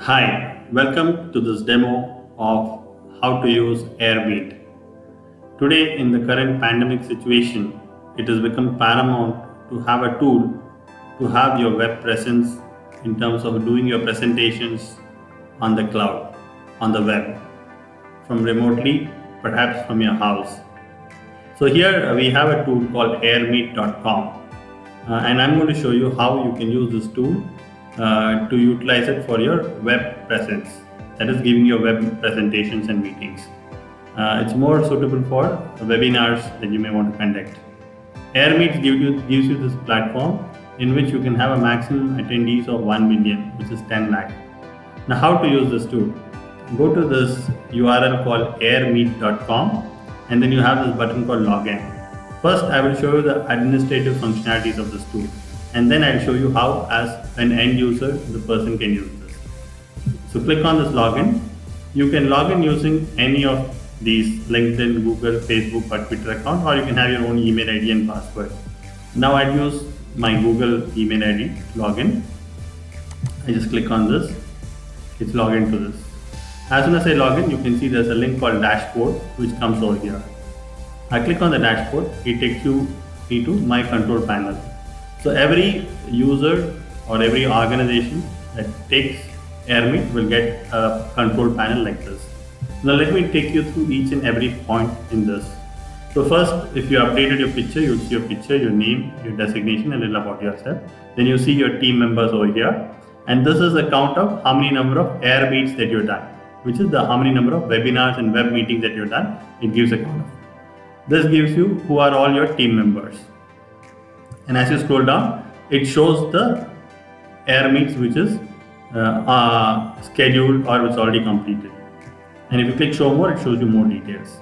Hi, welcome to this demo of how to use AirMeet. Today, in the current pandemic situation, it has become paramount to have a tool to have your web presence in terms of doing your presentations on the cloud, on the web, from remotely, perhaps from your house. So, here we have a tool called airmeet.com, and I'm going to show you how you can use this tool to utilize it for your web presence, that is, giving your web presentations and meetings. It's more suitable for webinars that you may want to conduct. AirMeet gives you this platform in which you can have a maximum attendees of 1 million, which is 10 lakh. Now, how to use this tool? Go to this URL called airmeet.com, and then you have this button called login. First, I will show you the administrative functionalities of this tool, and then I'll show you how, as an end user, the person can use this. So click on this login. You can log in using any of these LinkedIn, Google, Facebook, or Twitter account, or you can have your own email ID and password. Now I'll use my Google email ID login. I just click on this. It's login to this. As soon as I log in, you can see there's a link called dashboard which comes over here. I click on the dashboard. It takes me to my control panel. So every user or every organization that takes AirMeet will get a control panel like this. Now let me take you through each and every point in this. So first, if you updated your picture, you'll see your picture, your name, your designation, and a little about yourself. Then you see your team members over here. And this is a count of how many number of AirMeets that you've done, which is the how many number of webinars and web meetings that you've done. It gives a count of. This gives you who are all your team members. And as you scroll down, it shows the AirMeets which is scheduled or which already completed. And if you click show more, it shows you more details.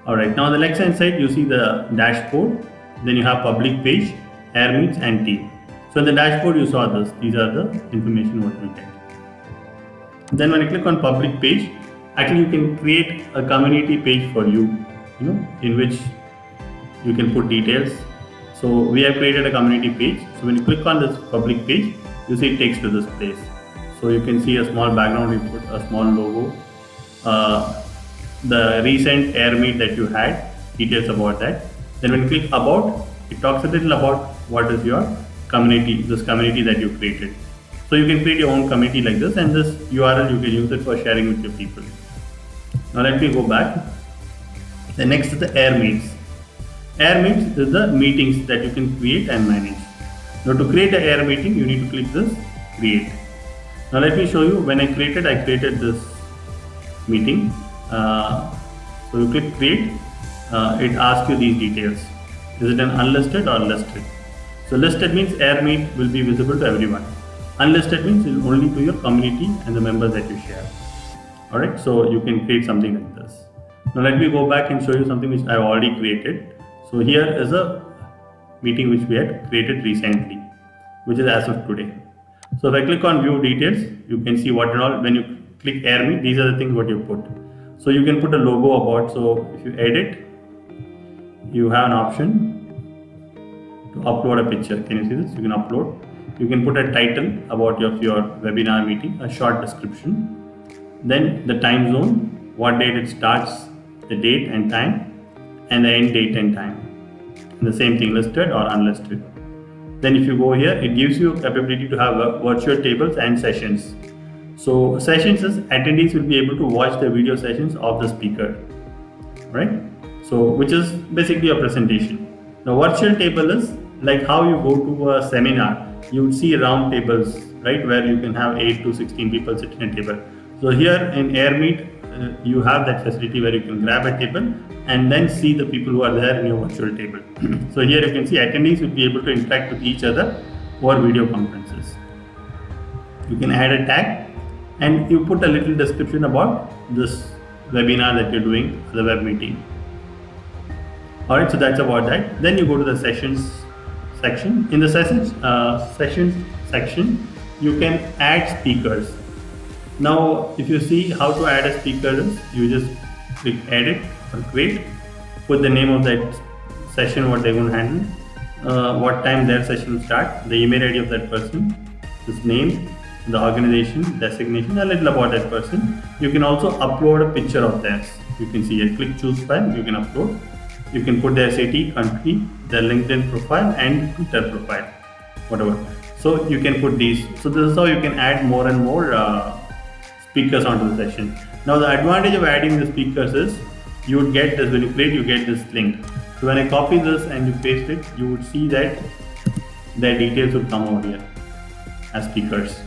Alright, now on the left hand side, you see the dashboard. Then you have public page, AirMeets, and team. So in the dashboard, you saw this. These are the information what you get. Then when you click on public page, actually you can create a community page for you, in which you can put details. So we have created a community page. So when you click on this public page, you see it takes to this place. So you can see a small background, you put a small logo, the recent AirMeet that you had, details about that. Then when you click about, it talks a little about what is your community, this community that you created. So you can create your own community like this, and this URL you can use it for sharing with your people. Now let me go back. The next is the AirMeets. AirMeets is the meetings that you can create and manage. Now to create an Air meeting, you need to click this create. Now let me show you. When I created this meeting. So you click create. It asks you these details. Is it an unlisted or listed? So listed means AirMeet will be visible to everyone. Unlisted means it's only to your community and the members that you share. Alright, so you can create something like this. Now let me go back and show you something which I've already created. So here is a meeting which we had created recently, which is as of today. So if I click on view details, you can see what and all. When you click AirMeet, these are the things what you put. So you can put a logo about. So if you edit, you have an option to upload a picture. Can you see this? You can upload. You can put a title about your webinar meeting, a short description. Then the time zone, what date it starts, the date and time, and the end date and time. And the same thing, listed or unlisted. Then if you go here, it gives you capability to have virtual tables and sessions. So sessions is attendees will be able to watch the video sessions of the speaker, right? So which is basically a presentation. The virtual table is like how you go to a seminar. You would see round tables, right, where you can have 8 to 16 people sitting at a table. So here in AirMeet, you have that facility where you can grab a table and then see the people who are there in your virtual table. So here you can see attendees will be able to interact with each other over video conferences. You can add a tag and you put a little description about this webinar that you're doing, the web meeting. Alright, so that's about that. Then you go to the sessions section. In the sessions section, you can add speakers. Now, if you see how to add a speaker, you just click edit or create, put the name of that session, what they're going to handle, what time their session will start, the email ID of that person, his name, the organization, designation, a little about that person. You can also upload a picture of theirs. You can see a click choose file, you can upload. You can put their city, country, their LinkedIn profile and Twitter profile, whatever. So you can put these. So this is how you can add more and more speakers onto the session. Now the advantage of adding the speakers is you would get this, when you create, you get this link. So when I copy this and you paste it, you would see that their details will come over here as speakers.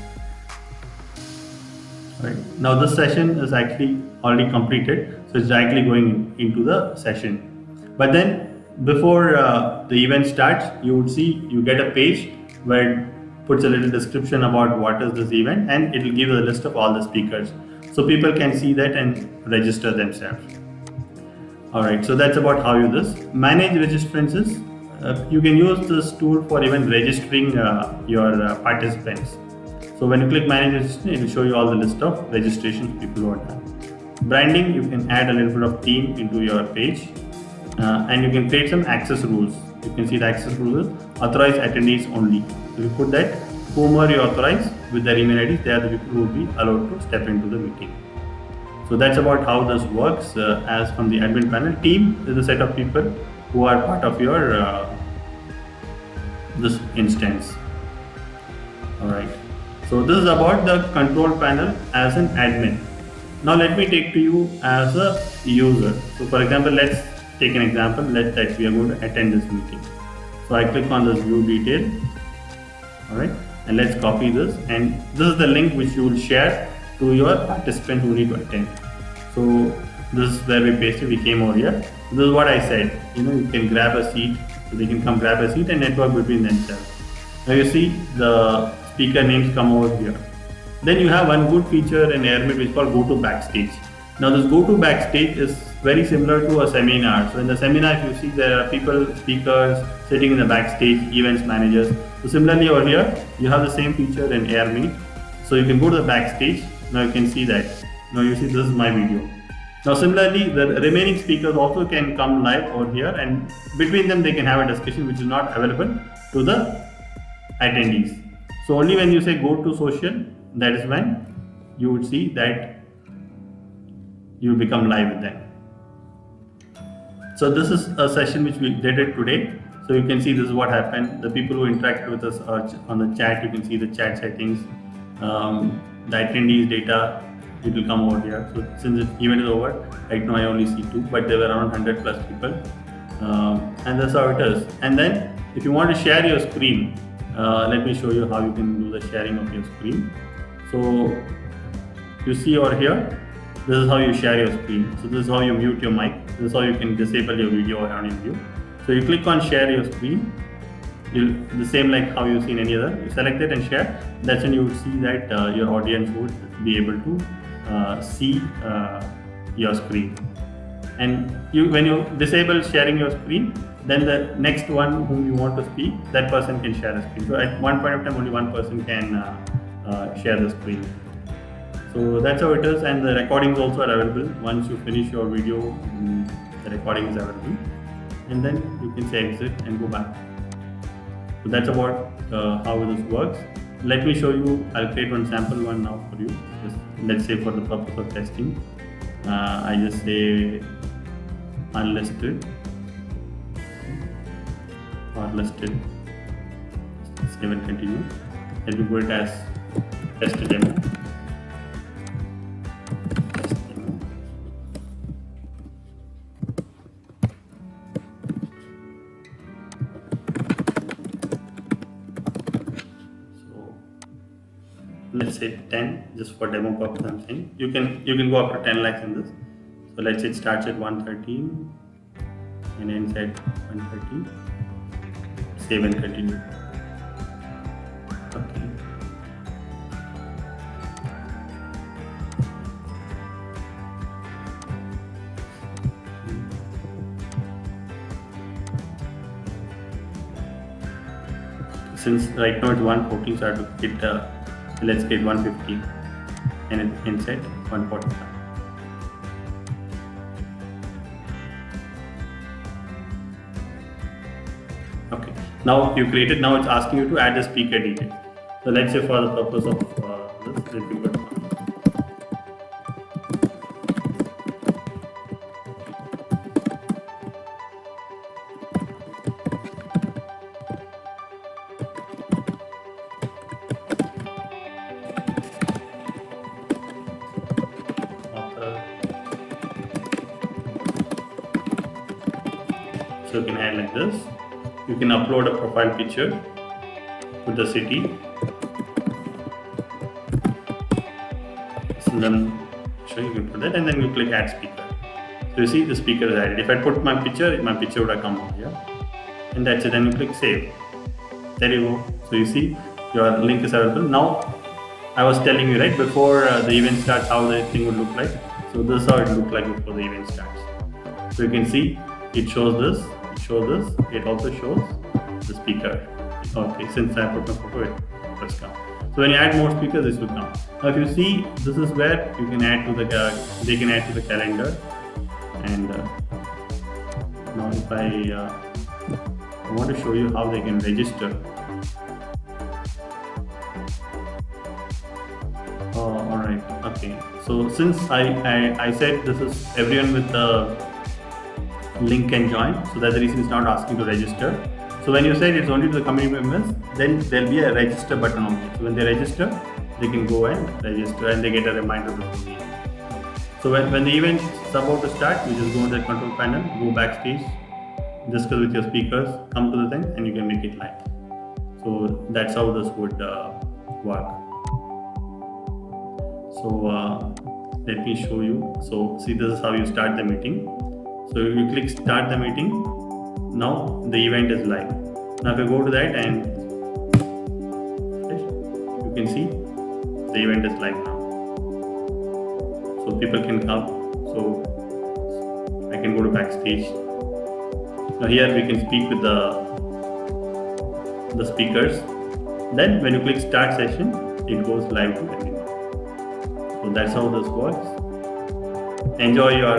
Right. Now this session is actually already completed, so it's directly going into the session. But then before the event starts, you would see you get a page where it puts a little description about what is this event, and it will give a list of all the speakers, so people can see that and register themselves. Alright, so that's about how you this. Manage registrants. You can use this tool for even registering your participants. So when you click manage registration, it will show you all the list of registrations people who are done. Branding, you can add a little bit of theme into your page, and you can create some access rules. You can see the access rules is authorized attendees only. So you put that whomever you authorize with their email IDs, they are the people who will be allowed to step into the meeting. So that's about how this works. As from the admin panel, team is a set of people who are part of your this instance. All right. So this is about the control panel as an admin. Now let me take to you as a user. So for example, let's take an example. Let's say we are going to attend this meeting. So I click on this view detail. All right, and let's copy this. And this is the link which you will share to your participant who need to attend. So this is where we pasted. We came over here. This is what I said. You can grab a seat. So they can come grab a seat and network between themselves. Now you see the speaker names come over here. Then you have one good feature in Airmeet which is called Go to Backstage. Now this Go to Backstage is very similar to a seminar. So in the seminar, if you see there are people, speakers sitting in the backstage, events managers. So similarly over here, you have the same feature in Airmeet. So you can go to the backstage. Now you can see that. Now you see this is my video. Now similarly, the remaining speakers also can come live over here, and between them they can have a discussion which is not available to the attendees. So only when you say go to social, that is when you would see that you become live with them. So this is a session which we did it today. So you can see this is what happened. The people who interacted with us are on the chat. You can see the chat settings, the attendees data. It will come over here. So since the event is over, right now I only see 2, but there were around 100 plus people, and that's how it is. And then if you want to share your screen, let me show you how you can do the sharing of your screen. So you see over here, this is how you share your screen. So this is how you mute your mic. This is how you can disable your video or on your view. So you click on share your screen. The same like how you see in any other. You select it and share. That's when you would see that your audience would be able to see your screen. And when you disable sharing your screen, then the next one whom you want to speak, that person can share the screen. So at one point of time, only one person can share the screen. So that's how it is, and the recordings also are available. Once you finish your video, the recording is available, and then you can say exit and go back. So that's about how this works. Let me show you. I'll create one sample one now for you. Just, let's say for the purpose of testing, I just say unlisted or listed. Save and continue. Let me put it as test demo. Let's say 10, just for demo purpose I'm saying. You can go up to 10 lakhs in this. So let's say it starts at 113 and ends at 130. Save and continue. Okay. Since right now it's 140, so I have to get let's get 150 and it ends at 145. Okay, now you created, now it's asking you to add the speaker detail. So let's say for the purpose of this. Let me go to author. So you can add like this. You can upload a profile picture to the city. So then you can put that, and then you click add speaker. So you see the speaker is added. If I put my picture would have come over here. And that's it. Then you click save. There you go. So you see your link is available. Now I was telling you right before the event starts how the thing would look like. So this is how it looked like before the event starts. So you can see it shows this, it also shows the speaker. Okay, since I put my photo, it has come. So when you add more speakers, this will come. Now if you see, this is where you can add to the they can add to the calendar. And now if I want to show you how they can register. Oh, all right. Okay. So since I said this is everyone with the link can join, so that's the reason it's not asking to register. So when you said it's only to the community members, then there'll be a register button only. So when they register, they can go and register, and they get a reminder before the event. So when the event is about to start, you just go to the control panel, go backstage, discuss with your speakers, come to the thing, and you can make it live. So that's how this would work. So let me show you. So see, this is how you start the meeting. So you click start the meeting. Now the event is live. Now if you go to that, and you can see the event is live now. So people can come. So I can go to backstage. Now here we can speak with the speakers. Then when you click start session, it goes live to everyone. So that's how this works. Enjoy your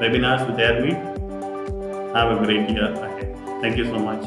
webinars with Airmeet. Have a great year ahead. Thank you so much.